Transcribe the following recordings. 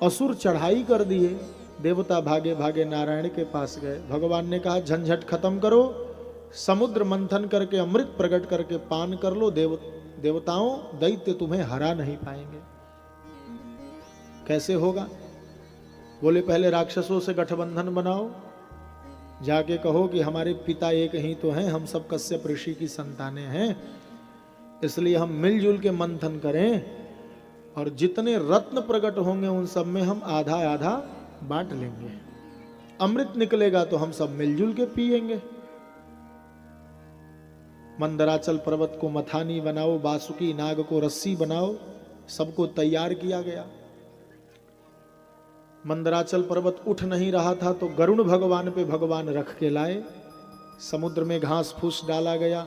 असुर चढ़ाई कर दिए, देवता भागे भागे नारायण के पास गए। भगवान ने कहा झंझट खत्म करो, समुद्र मंथन करके अमृत प्रकट करके पान कर लो, देवताओं दैत्य तुम्हें हरा नहीं पाएंगे। कैसे होगा? बोले पहले राक्षसों से गठबंधन बनाओ, जाके कहो कि हमारे पिता एक ही तो हैं, हम सब कश्यप ऋषि की संतानें हैं, इसलिए हम मिलजुल के मंथन करें और जितने रत्न प्रकट होंगे उन सब में हम आधा आधा बांट लेंगे। अमृत निकलेगा तो हम सब मिलजुल के पिएंगे। मंदराचल पर्वत को मथानी बनाओ, बासुकी नाग को रस्सी बनाओ, सबको तैयार किया गया। मंदराचल पर्वत उठ नहीं रहा था तो गरुण भगवान पे भगवान रख के लाए। समुद्र में घास फूस डाला गया,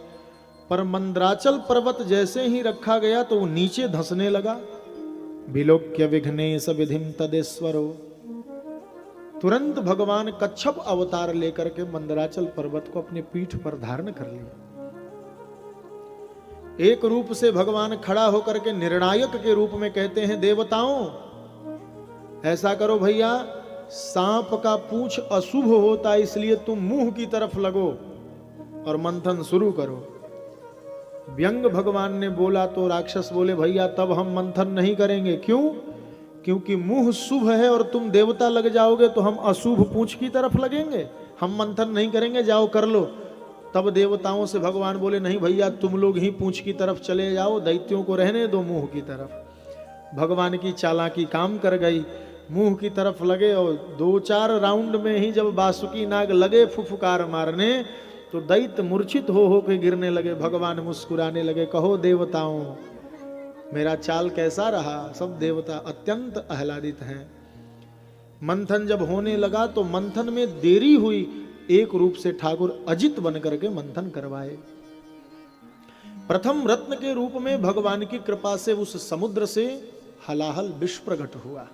पर मंदराचल पर्वत जैसे ही रखा गया तो वो नीचे धंसने लगा। विलोक्य विघ्नेश विधिम तदेश्वरो, तुरंत भगवान कच्छप अवतार लेकर के मंदराचल पर्वत को अपने पीठ पर धारण कर लिया। एक रूप से भगवान खड़ा होकर के निर्णायक के रूप में कहते हैं, देवताओं ऐसा करो भैया, सांप का पूंछ अशुभ होता इसलिए तुम मुंह की तरफ लगो और मंथन शुरू करो। व्यंग भगवान ने बोला तो राक्षस बोले भैया तब हम मंथन नहीं करेंगे। क्यों? क्योंकि मुंह शुभ है और तुम देवता लग जाओगे तो हम अशुभ पूंछ की तरफ लगेंगे, हम मंथन नहीं करेंगे, जाओ कर लो। तब देवताओं से भगवान बोले नहीं भैया तुम लोग ही पूंछ की तरफ चले जाओ, दैत्यों को रहने दो मुंह की तरफ। भगवान की चालाकी काम कर गई, मुंह की तरफ लगे और 2-4 राउंड में ही जब बासुकी नाग लगे फुफकार मारने तो दैत्य मूर्छित हो के गिरने लगे। भगवान मुस्कुराने लगे, कहो देवताओं मेरा चाल कैसा रहा? सब देवता अत्यंत आह्लादित हैं। मंथन जब होने लगा तो मंथन में देरी हुई, एक रूप से ठाकुर अजित बन करके मंथन करवाए। प्रथम रत्न के रूप में भगवान की कृपा से उस समुद्र से हलाहल विष प्रकट हुआ।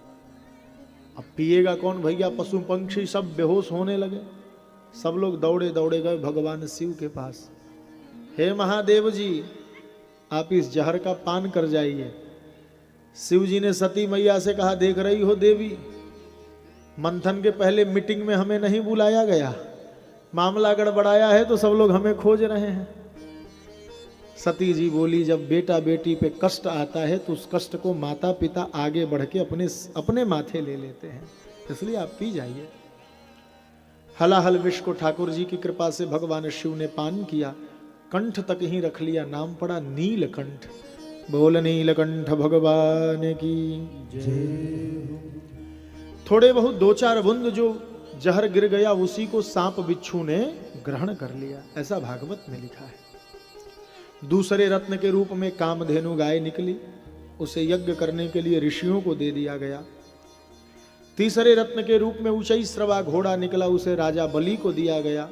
अब पिएगा कौन भैया? पशु पंक्षी सब बेहोश होने लगे। सब लोग दौड़े दौड़े गए भगवान शिव के पास। हे महादेव जी आप इस जहर का पान कर जाइए। शिव जी ने सती मैया से कहा, देख रही हो देवी, मंथन के पहले मीटिंग में हमें नहीं बुलाया गया, मामला गड़बड़ाया है तो सब लोग हमें खोज रहे हैं। सती जी बोली, जब बेटा बेटी पे कष्ट आता है तो उस कष्ट को माता पिता आगे बढ़ के अपने माथे ले लेते हैं, इसलिए आप पी जाइए। हलाहल विष को ठाकुर जी की कृपा से भगवान शिव ने पान किया, कंठ तक ही रख लिया, नाम पड़ा नीलकंठ। बोल नीलकंठ भगवान की जय। थोड़े बहुत 2-4 बूंद जो जहर गिर गया उसी को सांप बिच्छू ने ग्रहण कर लिया, ऐसा भागवत में लिखा है। दूसरे रत्न के रूप में कामधेनु गाय निकली, उसे यज्ञ करने के लिए ऋषियों को दे दिया गया। तीसरे रत्न के रूप में ऊंचाई श्रवा घोड़ा निकला, उसे राजा बलि को दिया गया।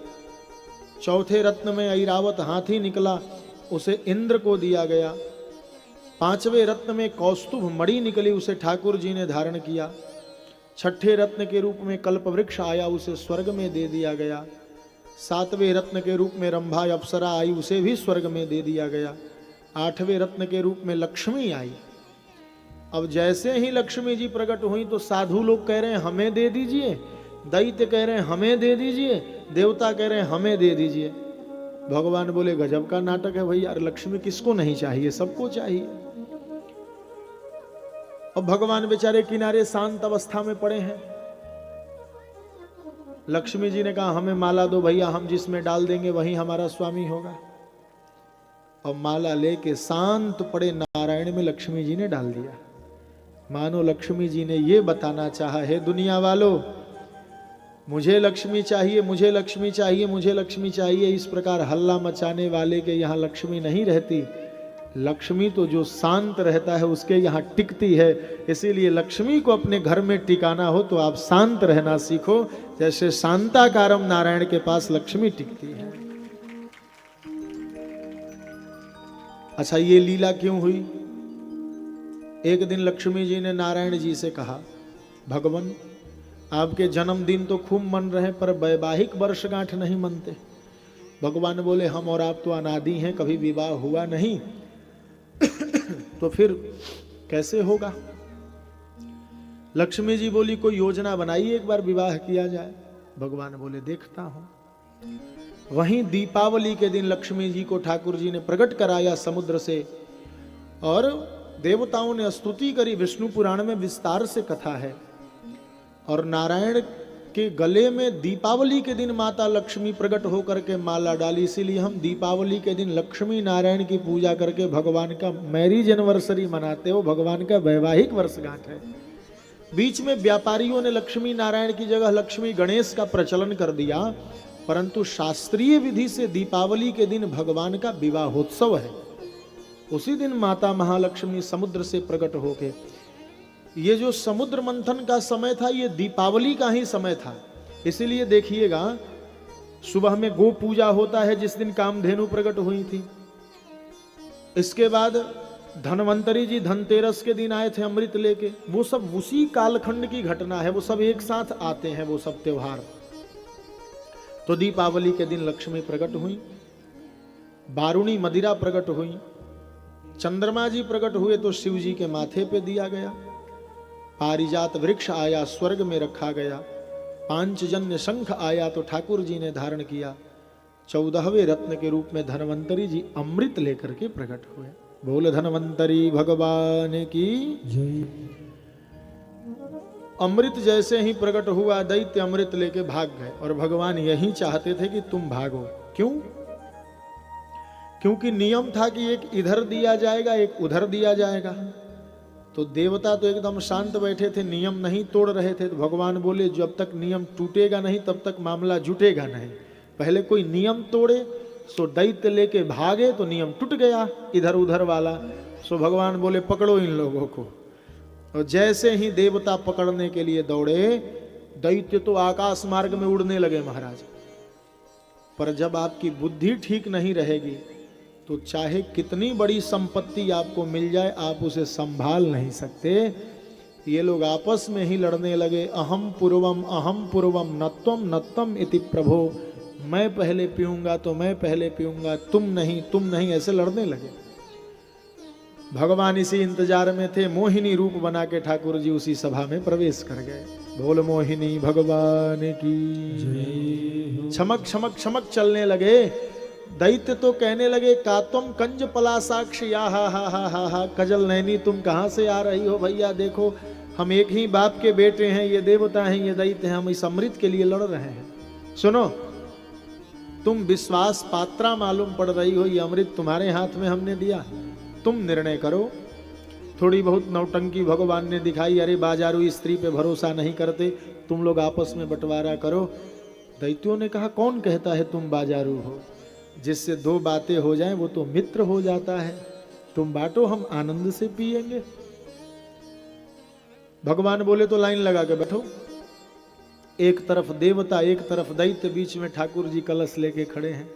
चौथे रत्न में ऐरावत हाथी निकला, उसे इंद्र को दिया गया। पांचवें रत्न में कौस्तुभ मणि निकली, उसे ठाकुर जी ने धारण किया। छठे रत्न के रूप में कल्प वृक्ष आया, उसे स्वर्ग में दे दिया गया। सातवें रत्न के रूप में रंभा अप्सरा आई, उसे भी स्वर्ग में दे दिया गया। आठवें रत्न के रूप में लक्ष्मी आई। अब जैसे ही लक्ष्मी जी प्रकट हुई तो साधु लोग कह रहे हैं हमें दे दीजिए, दैत्य कह रहे हैं हमें दे दीजिए, देवता कह रहे हैं हमें दे दीजिए। भगवान बोले गजब का नाटक है भैया, लक्ष्मी किसको नहीं चाहिए, सबको चाहिए। और भगवान बेचारे किनारे शांत अवस्था में पड़े हैं। लक्ष्मी जी ने कहा हमें माला दो भैया, हम जिसमें डाल देंगे वही हमारा स्वामी होगा। और माला लेके शांत पड़े नारायण में लक्ष्मी जी ने डाल दिया। मानो लक्ष्मी जी ने ये बताना चाहा, हे दुनिया वालों मुझे लक्ष्मी चाहिए, मुझे लक्ष्मी चाहिए, मुझे लक्ष्मी चाहिए। इस प्रकार हल्ला मचाने वाले के यहाँ लक्ष्मी नहीं रहती। लक्ष्मी तो जो शांत रहता है उसके यहाँ टिकती है। इसीलिए लक्ष्मी को अपने घर में टिकाना हो तो आप शांत रहना सीखो, जैसे शांताकारम नारायण के पास लक्ष्मी टिकती है। अच्छा, ये लीला क्यों हुई? एक दिन लक्ष्मी जी ने नारायण जी से कहा, भगवान आपके जन्मदिन तो खूब मन रहे पर वैवाहिक वर्षगांठ नहीं मनते। भगवान बोले हम और आप तो अनादि हैं, कभी विवाह हुआ नहीं तो फिर कैसे होगा? लक्ष्मी जी बोली कोई योजना बनाई एक बार विवाह किया जाए। भगवान बोले देखता हूं। वहीं दीपावली के दिन लक्ष्मी जी को ठाकुर जी ने प्रकट कराया समुद्र से और देवताओं ने स्तुति करी। विष्णु पुराण में विस्तार से कथा है। और नारायण के गले में दीपावली के दिन माता लक्ष्मी प्रकट होकर के माला डाली। इसीलिए हम दीपावली के दिन लक्ष्मी नारायण की पूजा करके भगवान का मैरिज एनिवर्सरी मनाते हो, भगवान का वैवाहिक वर्षगांठ है। बीच में व्यापारियों ने लक्ष्मी नारायण की जगह लक्ष्मी गणेश का प्रचलन कर दिया, परंतु शास्त्रीय विधि से दीपावली के दिन भगवान का विवाहोत्सव है। उसी दिन माता महालक्ष्मी समुद्र से प्रकट होके, ये जो समुद्र मंथन का समय था ये दीपावली का ही समय था। इसीलिए देखिएगा सुबह में गो पूजा होता है जिस दिन कामधेनु प्रकट हुई थी। इसके बाद धनवंतरी जी धनतेरस के दिन आए थे अमृत लेके। वो सब उसी कालखंड की घटना है, वो सब एक साथ आते हैं वो सब त्योहार। तो दीपावली के दिन लक्ष्मी प्रकट हुई, बारुणी मदिरा प्रकट हुई, चंद्रमा जी प्रकट हुए तो शिव जी के माथे पे दिया गया, पारिजात वृक्ष आया स्वर्ग में रखा गया, पांचजन्य शंख आया तो ठाकुर जी ने धारण किया, 14वें रत्न के रूप में धनवंतरी जी अमृत लेकर के प्रकट हुए। बोल धनवंतरी भगवान की जय। अमृत जैसे ही प्रकट हुआ दैत्य अमृत लेके भाग गए और भगवान यही चाहते थे कि तुम भागो। क्यों? क्योंकि नियम था कि एक इधर दिया जाएगा एक उधर दिया जाएगा। तो देवता तो एकदम शांत बैठे थे, नियम नहीं तोड़ रहे थे। तो भगवान बोले जब तक नियम टूटेगा नहीं तब तक मामला जुटेगा नहीं। पहले कोई नियम तोड़े, सो दैत्य लेके भागे तो नियम टूट गया इधर उधर वाला। सो भगवान बोले पकड़ो इन लोगों को। और जैसे ही देवता पकड़ने के लिए दौड़े, दैत्य तो आकाश मार्ग में उड़ने लगे महाराज। पर जब आपकी बुद्धि ठीक नहीं रहेगी तो चाहे कितनी बड़ी संपत्ति आपको मिल जाए आप उसे संभाल नहीं सकते। ये लोग आपस में ही लड़ने लगे, अहम पूर्वम नत्वम इति प्रभो। मैं पहले पीऊंगा तो मैं पहले पीऊंगा, तुम नहीं, ऐसे लड़ने लगे। भगवान इसी इंतजार में थे, मोहिनी रूप बना के ठाकुर जी उसी सभा में प्रवेश कर गए। बोल मोहिनी भगवान की। छमक छमक छमक चलने लगे। दैत्य तो कहने लगे कातम कंज पलासाक्ष या हा कजल नैनी तुम कहां से आ रही हो भैया, देखो हम एक ही बाप के बेटे हैं, ये देवता हैं ये दैत्य हैं, हम इस अमृत के लिए लड़ रहे हैं। सुनो, तुम विश्वास पात्रा मालूम पड़ रही हो, ये अमृत तुम्हारे हाथ में हमने दिया, तुम निर्णय करो। थोड़ी बहुत नौटंकी भगवान ने दिखाई, अरे बाजारू स्त्री पे भरोसा नहीं करते, तुम लोग आपस में बंटवारा करो। दैत्यों ने कहा कौन कहता है तुम बाजारू हो, जिससे दो बातें हो जाएं वो तो मित्र हो जाता है, तुम बांटो हम आनंद से पिएंगे। भगवान बोले तो लाइन लगा के बैठो। एक तरफ देवता एक तरफ दैत्य, बीच में ठाकुर जी कलश लेके खड़े हैं।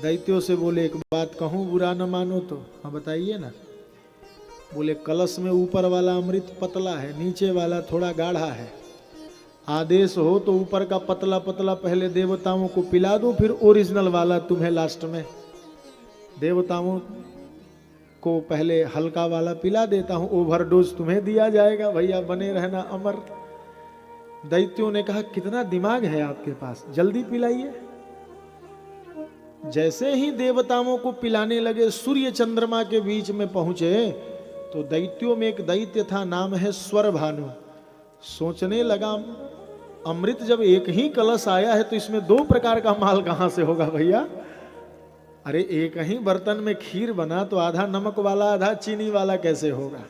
दैत्यों से बोले एक बात कहूं बुरा न मानो तो। हाँ बताइए ना। बोले कलश में ऊपर वाला अमृत पतला है, नीचे वाला थोड़ा गाढ़ा है। आदेश हो तो ऊपर का पतला पतला पहले देवताओं को पिला दो, फिर ओरिजिनल वाला तुम्हें लास्ट में। देवताओं को पहले हल्का वाला पिला देता हूं, ओवरडोज तुम्हें दिया जाएगा, भैया बने रहना अमर। दैत्यों ने कहा कितना दिमाग है आपके पास, जल्दी पिलाइए। जैसे ही देवताओं को पिलाने लगे, सूर्य चंद्रमा के बीच में पहुंचे तो दैत्यों में एक दैत्य था, नाम है स्वर भानु। सोचने लगा अमृत जब एक ही कलश आया है तो इसमें दो प्रकार का माल कहां से होगा भैया। अरे एक ही बर्तन में खीर बना तो आधा नमक वाला आधा चीनी वाला कैसे होगा।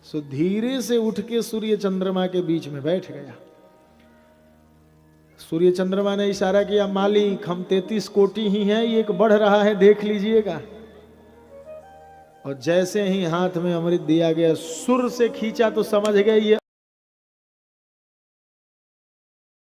सो धीरे से उठ के सूर्य चंद्रमा के बीच में बैठ गया। सूर्य चंद्रमा ने इशारा किया मालिक हम 33 कोटि ही हैं, ये एक बढ़ रहा है देख लीजिएगा। और जैसे ही हाथ में अमृत दिया गया, सुर से खींचा तो समझ गए ये